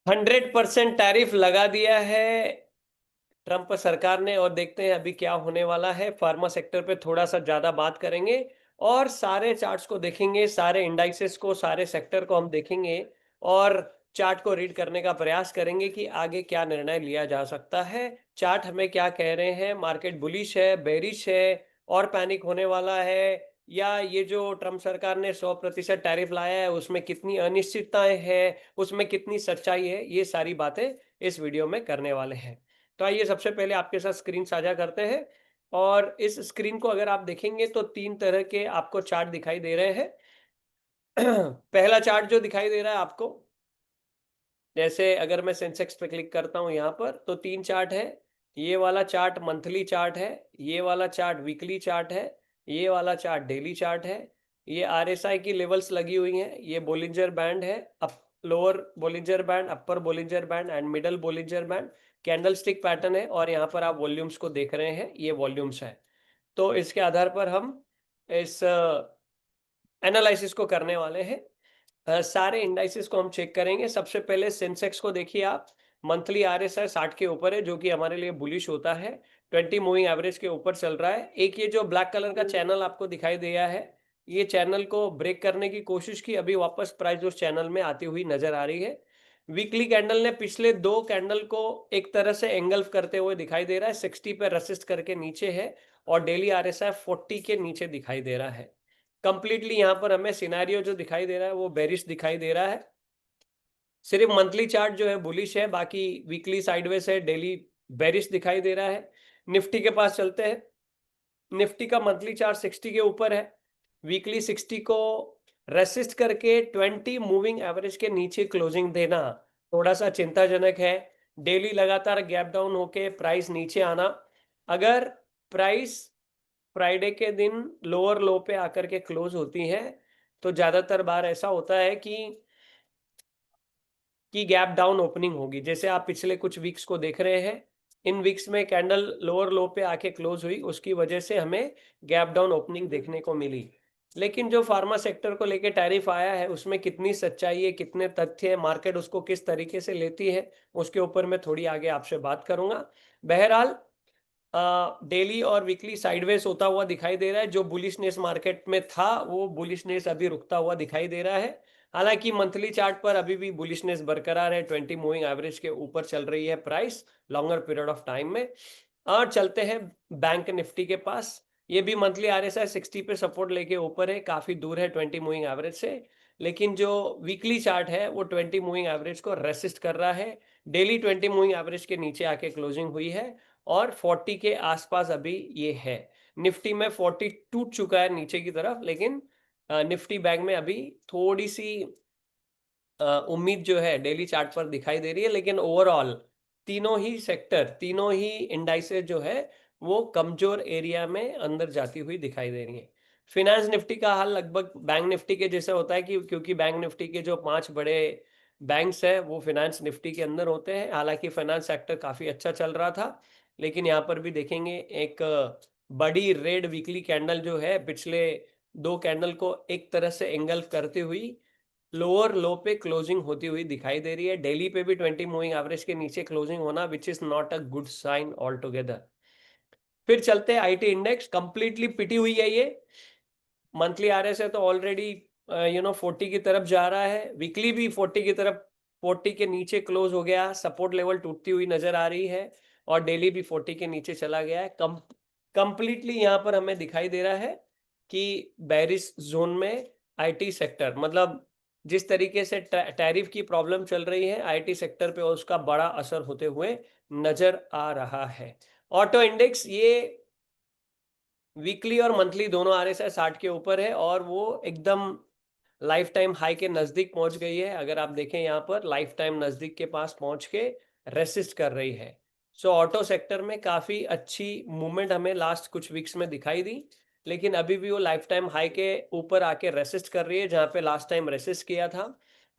100% tariff लगा दिया है ट्रंप सरकार ने। और देखते हैं अभी क्या होने वाला है। फार्मा सेक्टर पे थोड़ा सा ज्यादा बात करेंगे और सारे चार्ट्स को देखेंगे, सारे इंडाइसेस को, सारे सेक्टर को हम देखेंगे और चार्ट को रीड करने का प्रयास करेंगे कि आगे क्या निर्णय लिया जा सकता है। चार्ट हमें क्या कह रहे हैं, मार्केट बुलिश है, बेरिश है और पैनिक होने वाला है, या ये जो ट्रंप सरकार ने 100% टैरिफ लाया है उसमें कितनी अनिश्चितताएं हैं, उसमें कितनी सच्चाई है, ये सारी बातें इस वीडियो में करने वाले हैं। तो आइए सबसे पहले आपके साथ स्क्रीन साझा करते हैं। और इस स्क्रीन को अगर आप देखेंगे तो तीन तरह के आपको चार्ट दिखाई दे रहे हैं। पहला चार्ट जो दिखाई दे रहा है आपको, जैसे अगर मैं सेंसेक्स पे क्लिक करता हूं यहां पर, तो तीन चार्ट है। ये वाला चार्ट मंथली चार्ट है, ये वाला चार्ट वीकली चार्ट है, ये वाला चार्ट डेली चार्ट है। ये आरएसआई की लेवल्स लगी हुई हैं। ये बोलिंजर बैंड है, up lower Bollinger band, upper Bollinger band and middle Bollinger band. Candle stick pattern है और यहाँ पर आप वॉल्यूम्स को देख रहे हैं, ये वॉल्यूम्स है। तो इसके आधार पर हम इस एनालिसिस को करने वाले हैं। सारे इंडाइसेस को हम चेक करेंगे। सबसे पहले सेंसेक्स को देखिए आप। मंथली आरएसआई 60 के ऊपर है, जो कि हमारे लिए बुलिश होता है। 20 मूविंग एवरेज के ऊपर चल रहा है। एक ये जो ब्लैक कलर का चैनल आपको दिखाई दिया है, ये चैनल को ब्रेक करने की कोशिश की, अभी वापस प्राइस उस चैनल में आती हुई नजर आ रही है। वीकली कैंडल ने पिछले दो कैंडल को एक तरह से एंगल्फ करते हुए दिखाई दे रहा है, 60 पे रेसिस्ट करके नीचे है और डेली आरएसआई 40 के नीचे दिखाई दे रहा है। कंप्लीटली यहाँ पर हमें सिनेरियो जो दिखाई दे रहा है वो बेरिश दिखाई दे रहा है। सिर्फ मंथली चार्ट जो है बुलिश है, बाकी वीकली साइडवेज है, डेली बेरिश दिखाई दे रहा है। निफ्टी के पास चलते हैं। निफ्टी का मंथली चार्ट 60 के ऊपर है, वीकली 60 को रेसिस्ट करके 20 मूविंग एवरेज के नीचे क्लोजिंग देना थोड़ा सा चिंताजनक है। डेली लगातार गैप डाउन होके प्राइस नीचे आना। अगर प्राइस फ्राइडे के दिन लोअर लो पे आकर के क्लोज होती है तो ज्यादातर बार ऐसा होता है कि गैप डाउन ओपनिंग होगी, जैसे आप पिछले कुछ वीक्स को देख रहे हैं। इन वीक्स में कैंडल लोअर लो पे आके क्लोज हुई, उसकी वजह से हमें गैप डाउन ओपनिंग देखने को मिली। लेकिन जो फार्मा सेक्टर को लेके टैरिफ आया है उसमें कितनी सच्चाई है, कितने तथ्य है, मार्केट उसको किस तरीके से लेती है, उसके ऊपर मैं थोड़ी आगे आपसे बात करूंगा। बहरहाल डेली और वीकली साइडवेज होता हुआ दिखाई दे रहा है। जो बुलिशनेस मार्केट में था वो बुलिशनेस अभी रुकता हुआ दिखाई दे रहा है। हालांकि मंथली चार्ट पर अभी भी बुलिशनेस बरकरार है, 20 मूविंग एवरेज के ऊपर चल रही है price longer period of time में। और चलते हैं बैंक निफ्टी के पास। ये भी मंथली आरएसआई 60 पे सपोर्ट लेके ऊपर है, काफी दूर है 20 मूविंग एवरेज से। लेकिन जो वीकली चार्ट है वो 20 मूविंग एवरेज को रेसिस्ट कर रहा है। डेली 20 मूविंग एवरेज के नीचे आके क्लोजिंग हुई है और 40 के आसपास अभी ये है। निफ्टी में 40 टूट चुका है नीचे की तरफ, लेकिन निफ्टी बैंक में अभी थोड़ी सी उम्मीद जो है डेली चार्ट पर दिखाई दे रही है। लेकिन ओवरऑल तीनों ही सेक्टर, तीनों ही इंडाइसेस जो है वो कमजोर एरिया में अंदर जाती हुई दिखाई दे रही है। फिनेंस निफ्टी का हाल लगभग बैंक निफ्टी के जैसे होता है, कि क्योंकि बैंक निफ्टी के जो 5 बड़े बैंक्स हैं वो फिनेंस निफ्टी के अंदर होते हैं। हालांकि फाइनेंस सेक्टर काफी अच्छा चल रहा था, लेकिन यहाँ पर भी देखेंगे एक बड़ी रेड वीकली कैंडल जो है पिछले दो कैंडल को एक तरह से एंगल्फ करते हुई लोअर लो पे क्लोजिंग होती हुई दिखाई दे रही है। डेली पे भी 20 मूविंग एवरेज के नीचे क्लोजिंग होना, which is not a good sign altogether. फिर चलते हैं आईटी इंडेक्स, कंप्लीटली पिटी हुई है ये। मंथली आरएस है तो ऑलरेडी 40 की तरफ जा रहा है, वीकली भी 40 की तरफ, 40 के नीचे क्लोज हो गया, सपोर्ट लेवल टूटती हुई नजर आ रही है और डेली भी 40 के नीचे चला गया है। कंप्लीटली यहाँ पर हमें दिखाई दे रहा है कि बैरिश जोन में आईटी सेक्टर, मतलब जिस तरीके से टैरिफ की प्रॉब्लम चल रही है आईटी सेक्टर पे उसका बड़ा असर होते हुए नजर आ रहा है। ऑटो इंडेक्स ये वीकली और मंथली दोनों आरएसआई 60 के ऊपर है और वो एकदम लाइफ टाइम हाई के नजदीक पहुंच गई है। अगर आप देखें यहाँ पर लाइफ टाइम नजदीक के पास पहुंच के रेसिस्ट कर रही है। सो ऑटो सेक्टर में काफी अच्छी मूवमेंट हमें लास्ट कुछ वीक्स में दिखाई दी, लेकिन अभी भी वो लाइफ टाइम हाई के ऊपर आके रेसिस्ट कर रही है जहां पे लास्ट टाइम रेसिस्ट किया था।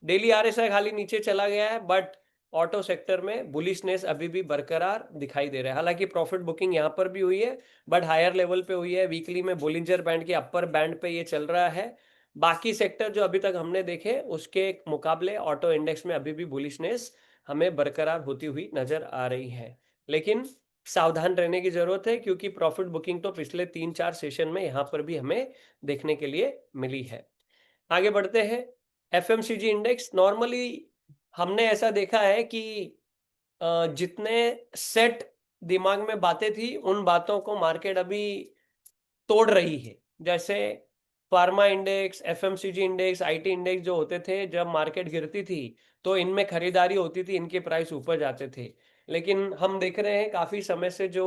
डेली आरएसआई खाली नीचे चला गया है, बट ऑटो सेक्टर में बुलिशनेस अभी भी बरकरार दिखाई दे रहा है। हालांकि प्रॉफिट बुकिंग यहाँ पर भी हुई है, बट हायर लेवल पे हुई है। वीकली में बोलिंजर बैंड के अपर बैंड पे ये चल रहा है। बाकी सेक्टर जो अभी तक हमने देखे उसके मुकाबले ऑटो इंडेक्स में अभी भी बुलिशनेस हमें बरकरार होती हुई नजर आ रही है। लेकिन सावधान रहने की जरूरत है, क्योंकि प्रॉफिट बुकिंग तो पिछले 3-4 सेशन में यहाँ पर भी हमें देखने के लिए मिली है। आगे बढ़ते हैं। एफएमसीजी इंडेक्स, नॉर्मली हमने ऐसा देखा है कि जितने सेट दिमाग में बातें थी, उन बातों को मार्केट अभी तोड़ रही है। जैसे pharma index, FMCG index, IT index जो होते थे, जब मार्केट गिरती थी तो इनमें खरीदारी होती थी, इनके प्राइस ऊपर जाते थे। लेकिन हम देख रहे हैं काफी समय से जो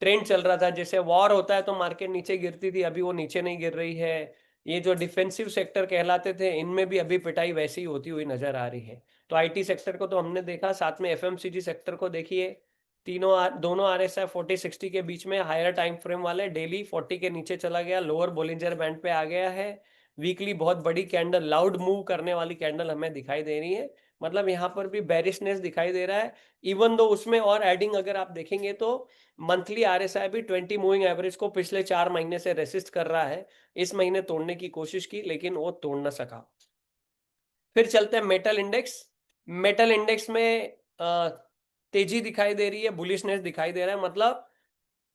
ट्रेंड चल रहा था, जैसे वॉर होता है तो मार्केट नीचे गिरती थी, अभी वो नीचे नहीं गिर रही है। ये जो डिफेंसिव सेक्टर कहलाते थे, इनमें भी अभी पिटाई वैसी होती हुई नजर आ रही है। तो आईटी सेक्टर को तो हमने देखा, साथ में एफएमसीजी सेक्टर को देखिए। दोनों आरएसआई 40-60 के बीच में, हायर टाइम फ्रेम वाले डेली 40 के नीचे चला गया, लोअर बोलिंजर बैंड पे आ गया है। वीकली बहुत बड़ी कैंडल, लाउड मूव करने वाली कैंडल हमें दिखाई दे रही है। मतलब यहाँ पर भी बेरिशनेस दिखाई दे रहा है। इवन दो उसमें और एडिंग अगर आप देखेंगे तो मंथली आरएसआई भी 20 मूविंग एवरेज को पिछले 4 महीने से रेसिस्ट कर रहा है। इस महीने तोड़ने की कोशिश की, लेकिन वो तोड़ ना सका। फिर चलते हैं मेटल इंडेक्स। मेटल इंडेक्स में तेजी दिखाई दे रही है, बुलिशनेस दिखाई दे रहा है। मतलब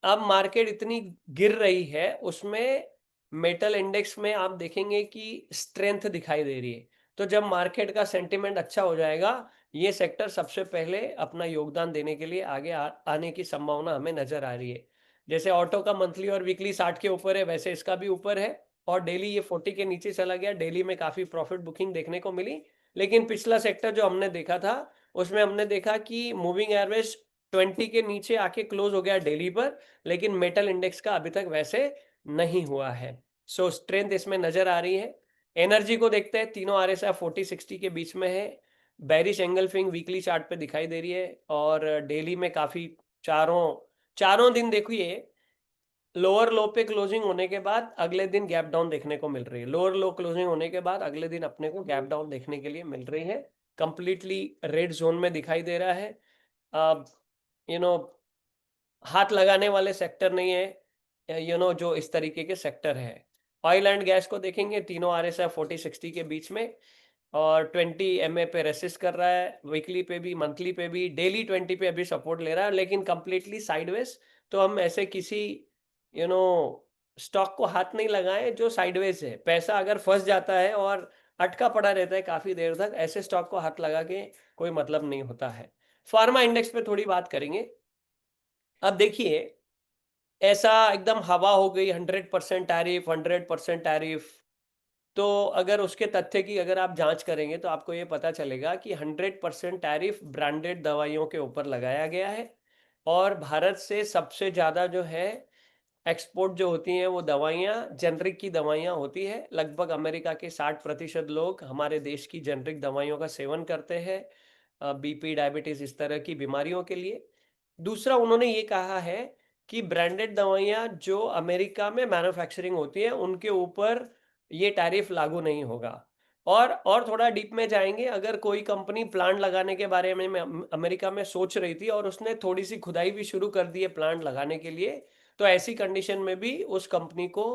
अब मार्केट इतनी गिर रही है, उसमें मेटल इंडेक्स में आप देखेंगे कि स्ट्रेंथ दिखाई दे रही है। तो जब मार्केट का सेंटिमेंट अच्छा हो जाएगा, ये सेक्टर सबसे पहले अपना योगदान देने के लिए आगे आने की संभावना हमें नजर आ रही है। जैसे ऑटो का मंथली और वीकली 60 के ऊपर है, वैसे इसका भी ऊपर है। और डेली ये 40 के नीचे चला गया, डेली में काफी प्रॉफिट बुकिंग देखने को मिली। लेकिन पिछला सेक्टर जो हमने देखा था, उसमें हमने देखा कि मूविंग एवरेज 20 के नीचे आके क्लोज हो गया डेली पर, लेकिन मेटल इंडेक्स का अभी तक वैसे नहीं हुआ है। सो स्ट्रेंथ इसमें नजर आ रही है। एनर्जी को देखते हैं, तीनों आरएसआई 40-60 के बीच में है। बेरिश एंगल्फिंग वीकली चार्ट पे दिखाई दे रही है, और डेली में काफी चारों चारों दिन देखिए, लोअर लो पे क्लोजिंग होने के बाद अगले दिन गैप डाउन देखने को मिल रही है। लोअर लो क्लोजिंग होने के बाद अगले दिन अपने को गैप डाउन देखने के लिए मिल रही है। कंप्लीटली रेड जोन में दिखाई दे रहा है। अब यू नो हाथ लगाने वाले सेक्टर नहीं है, जो इस तरीके के सेक्टर है। ऑयल एंड गैस को देखेंगे, तीनों आरएसआई 40-60 के बीच में, और 20 एमए पे रेसिस्ट कर रहा है, वीकली पे भी, मंथली पे भी। डेली 20 पे अभी सपोर्ट ले रहा है, लेकिन कंप्लीटली साइडवेज। तो हम ऐसे किसी यू नो स्टॉक को हाथ नहीं लगाएं जो साइडवेज है। पैसा अगर फंस जाता है और अटका पड़ा रहता है काफी देर तक, ऐसे स्टॉक को हाथ लगा के कोई मतलब नहीं होता है। फार्मा इंडेक्स पे थोड़ी बात करेंगे। अब देखिए, ऐसा एकदम हवा हो गई, 100% टैरिफ, 100% टैरिफ। तो अगर उसके तथ्य की अगर आप जांच करेंगे तो आपको ये पता चलेगा कि 100% टैरिफ ब्रांडेड दवाइयों के ऊपर लगाया गया है। और भारत से सबसे ज़्यादा जो है एक्सपोर्ट जो होती हैं वो दवाइयाँ, जेनरिक की दवाइयाँ होती है। लगभग अमेरिका के 60% लोग हमारे देश की जेनरिक दवाइयों का सेवन करते हैं, बीपी, डायबिटीज, इस तरह की बीमारियों के लिए। दूसरा, उन्होंने ये कहा है कि ब्रांडेड दवाइयाँ जो अमेरिका में मैन्युफैक्चरिंग होती है, उनके ऊपर ये टैरिफ लागू नहीं होगा। और थोड़ा डीप में जाएंगे, अगर कोई कंपनी प्लांट लगाने के बारे में अमेरिका में सोच रही थी और उसने थोड़ी सी खुदाई भी शुरू कर दी है प्लांट लगाने के लिए, तो ऐसी कंडीशन में भी उस कंपनी को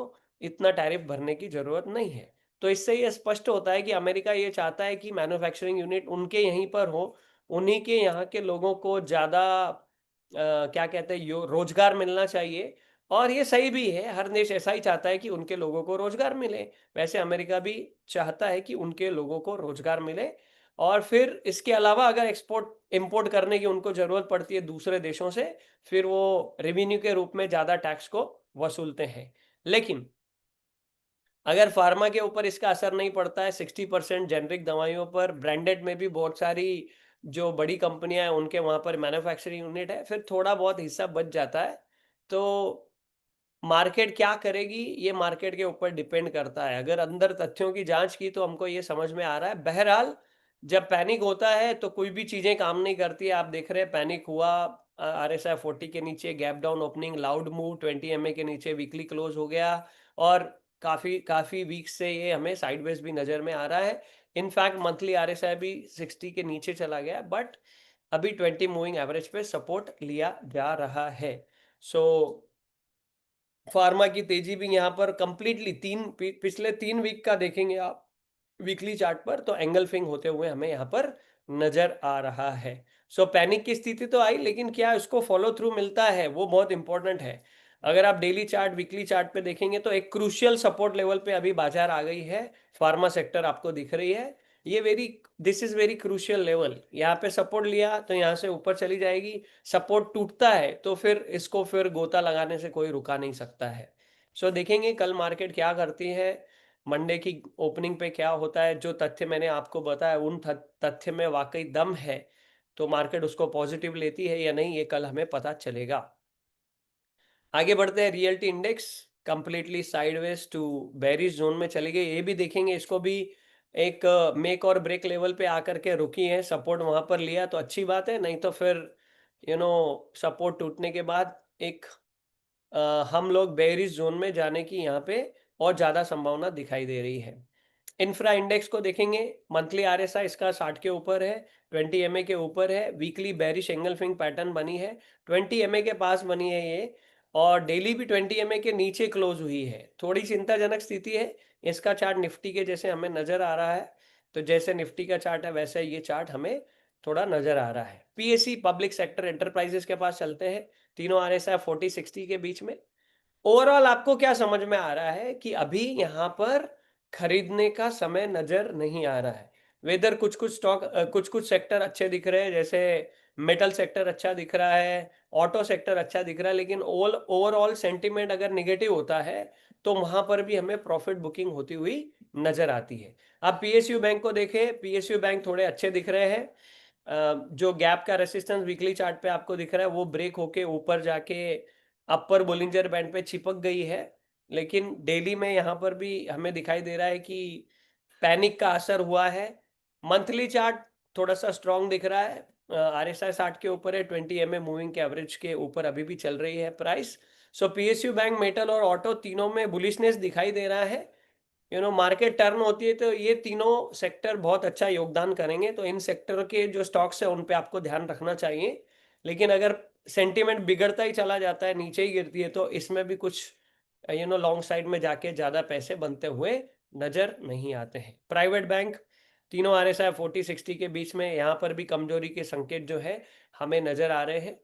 इतना टैरिफ भरने की जरूरत नहीं है। तो इससे ये स्पष्ट होता है कि अमेरिका ये चाहता है कि मैन्युफैक्चरिंग यूनिट उनके यहीं पर हो, उन्हीं के यहाँ के लोगों को ज़्यादा क्या कहते हैं, रोजगार मिलना चाहिए। और ये सही भी है, हर देश ऐसा ही चाहता है कि उनके लोगों को रोजगार मिले। वैसे अमेरिका भी चाहता है कि उनके लोगों को रोजगार मिले। और फिर इसके अलावा अगर एक्सपोर्ट इंपोर्ट करने की उनको जरूरत पड़ती है दूसरे देशों से, फिर वो रेवेन्यू के रूप में ज्यादा टैक्स को वसूलते हैं। लेकिन अगर फार्मा के ऊपर इसका असर नहीं पड़ता है, 60% जेनरिक दवाइयों पर, ब्रांडेड में भी बहुत सारी जो बड़ी कंपनियां हैं उनके वहां पर मैन्युफैक्चरिंग यूनिट है, फिर थोड़ा बहुत हिस्सा बच जाता है। तो मार्केट क्या करेगी, ये मार्केट के ऊपर डिपेंड करता है। अगर अंदर तथ्यों की जांच की तो हमको ये समझ में आ रहा है। बहरहाल, जब पैनिक होता है तो कोई भी चीजें काम नहीं करती है। आप देख रहे हैं, पैनिक हुआ, आरएसआई 40 के नीचे gap down opening, loud move, 20 MA के नीचे वीकली क्लोज हो गया। और काफी काफी वीक से ये हमें साइडवेज भी नजर में आ रहा है। इनफैक्ट मंथली आरएसआई भी 60 के नीचे चला गया, बट अभी 20 मूविंग एवरेज पे सपोर्ट लिया जा रहा है। सो फार्मा की तेजी भी यहाँ पर कंप्लीटली पिछले 3 वीक का देखेंगे आप, वीकली चार्ट पर, तो एंगल्फिंग होते हुए हमें यहाँ पर नजर आ रहा है। सो पैनिक की स्थिति तो आई, लेकिन क्या उसको फॉलो थ्रू मिलता है, वो बहुत इंपॉर्टेंट है। अगर आप डेली चार्ट, वीकली चार्ट पे देखेंगे तो एक क्रूशियल सपोर्ट लेवल पे अभी बाजार आ गई है। फार्मा सेक्टर आपको दिख रही है, ये this is very crucial level. यहाँ पे सपोर्ट लिया तो यहाँ से ऊपर चली जाएगी, सपोर्ट टूटता है तो फिर इसको फिर गोता लगाने से कोई रुका नहीं सकता है। सो देखेंगे कल मार्केट क्या करती है, मंडे की ओपनिंग पे क्या होता है। जो तथ्य मैंने आपको बताया उन तथ्य में वाकई दम है तो मार्केट उसको पॉजिटिव लेती है या नहीं, ये कल हमें पता चलेगा। आगे बढ़ते हैं, realty index completely sideways to bearish zone में चले गए, ये भी देखेंगे। इसको भी एक मेक और ब्रेक लेवल पे आकर के रुकी है, सपोर्ट वहां पर लिया तो अच्छी बात है, नहीं तो फिर सपोर्ट टूटने के बाद एक हम लोग बेरिश जोन में जाने की यहाँ पे और ज़्यादा संभावना दिखाई दे रही है। इंफ्रा इंडेक्स को देखेंगे, मंथली आरएसआई इसका 60 के ऊपर है, 20 एमए के ऊपर है, वीकली बेरिश एंगल्फिंग पैटर्न बनी है, 20 एमए के पास बनी है ये, और डेली भी 20 एमए के नीचे क्लोज हुई है। थोड़ी चिंताजनक स्थिति है। इसका चार्ट निफ्टी के जैसे हमें नजर आ रहा है, तो जैसे निफ्टी का चार्ट है वैसे ये चार्ट हमें थोड़ा नजर आ रहा है। पीएससी पब्लिक सेक्टर एंटरप्राइजेस के पास चलते हैं, तीनों आरएसआई 40-60 के बीच में। ओवरऑल आपको क्या समझ में आ रहा है कि अभी यहाँ पर खरीदने का समय नजर नहीं आ रहा है। वेदर कुछ कुछ स्टॉक, कुछ कुछ सेक्टर अच्छे दिख रहे हैं, जैसे मेटल सेक्टर अच्छा दिख रहा है, ऑटो सेक्टर अच्छा दिख रहा है, लेकिन ओवरऑल सेंटीमेंट अगर निगेटिव होता है तो वहां पर भी हमें प्रॉफिट बुकिंग होती हुई नजर आती है। आप पीएसयू बैंक को देखें, पीएसयू बैंक थोड़े अच्छे दिख रहे हैं। जो गैप का रेसिस्टेंस वीकली चार्ट पे आपको दिख रहा है वो ब्रेक होके ऊपर जाके अपर बोलिंजर बैंड पे चिपक गई है, लेकिन डेली में यहाँ पर भी हमें दिखाई दे रहा है कि पैनिक का असर हुआ है। मंथली चार्ट थोड़ा सा स्ट्रांग दिख रहा है, आरएसआई 60 के ऊपर है, 20 एमए मूविंग के एवरेज के ऊपर अभी भी चल रही है प्राइस। सो पीएसयू बैंक, मेटल और ऑटो तीनों में बुलिशनेस दिखाई दे रहा है। मार्केट टर्न होती है तो ये तीनों सेक्टर बहुत अच्छा योगदान करेंगे, तो इन सेक्टर के जो स्टॉक्स है उन पे आपको ध्यान रखना चाहिए। लेकिन अगर सेंटीमेंट बिगड़ता ही चला जाता है, नीचे ही गिरती है, तो इसमें भी कुछ लॉन्ग साइड में जाके ज्यादा पैसे बनते हुए नजर नहीं आते हैं। प्राइवेट बैंक तीनों आरएसआई 40-60 के बीच में, यहाँ पर भी कमजोरी के संकेत जो है हमें नजर आ रहे हैं।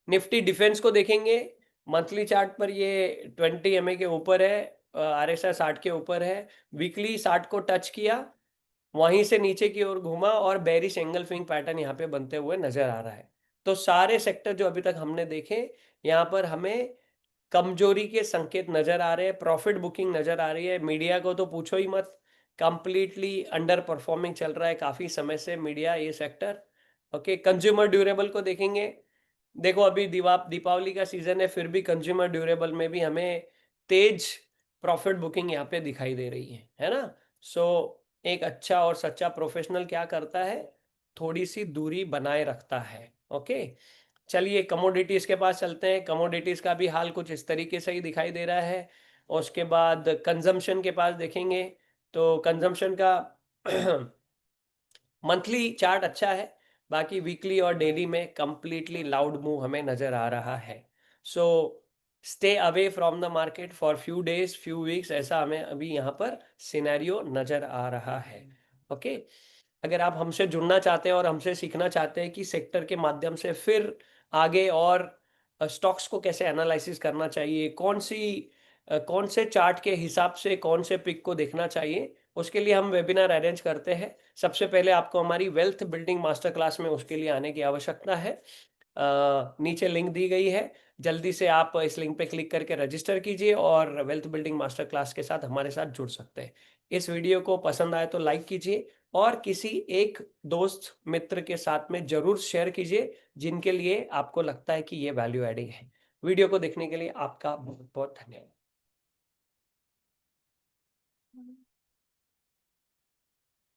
निफ्टी डिफेंस को देखेंगे, मंथली चार्ट पर ये 20 एमए के ऊपर है, आरएसआई 60 के ऊपर है, वीकली 60 को टच किया, वहीं से नीचे की ओर घूमा और बेरिश एंगल्फिंग पैटर्न यहाँ पे बनते हुए नजर आ रहा है। तो सारे सेक्टर जो अभी तक हमने देखे, यहाँ पर हमें कमजोरी के संकेत नजर आ रहे हैं, प्रॉफिट बुकिंग नजर आ रही है। मीडिया को तो पूछो ही मत, कंप्लीटली अंडर परफॉर्मिंग चल रहा है काफी समय से मीडिया, ये सेक्टर। ओके, कंज्यूमर ड्यूरेबल को देखेंगे, देखो अभी दीपावली का सीजन है, फिर भी कंज्यूमर ड्यूरेबल में भी हमें तेज प्रॉफिट बुकिंग यहाँ पे दिखाई दे रही है ना। सो एक अच्छा और सच्चा प्रोफेशनल क्या करता है, थोड़ी सी दूरी बनाए रखता है। ओके, चलिए कमोडिटीज के पास चलते हैं। कमोडिटीज का भी हाल कुछ इस तरीके से ही दिखाई दे रहा है। और उसके बाद कंजम्पशन के पास देखेंगे, तो कंजम्पशन का मंथली चार्ट अच्छा है, बाकी वीकली और डेली में कंप्लीटली लाउड मूव हमें नजर आ रहा है। So stay away from the market for few days, few weeks, ऐसा हमें अभी यहाँ पर सिनेरियो नजर आ रहा है। ओके, अगर आप हमसे जुड़ना चाहते हैं और हमसे सीखना चाहते हैं कि सेक्टर के माध्यम से फिर आगे और स्टॉक्स को कैसे एनालिसिस करना चाहिए, कौन से चार्ट के हिसाब से कौन से पिक को देखना चाहिए, उसके लिए हम वेबिनार अरेंज करते हैं। सबसे पहले आपको हमारी वेल्थ बिल्डिंग मास्टर क्लास में उसके लिए आने की आवश्यकता है। नीचे लिंक दी गई है, जल्दी से आप इस लिंक पे क्लिक करके रजिस्टर कीजिए और वेल्थ बिल्डिंग मास्टर क्लास के साथ हमारे साथ जुड़ सकते हैं। इस वीडियो को पसंद आए तो लाइक कीजिए और किसी एक दोस्त मित्र के साथ में जरूर शेयर कीजिए जिनके लिए आपको लगता है कि ये वैल्यू एडिंग है। वीडियो को देखने के लिए आपका बहुत बहुत धन्यवाद।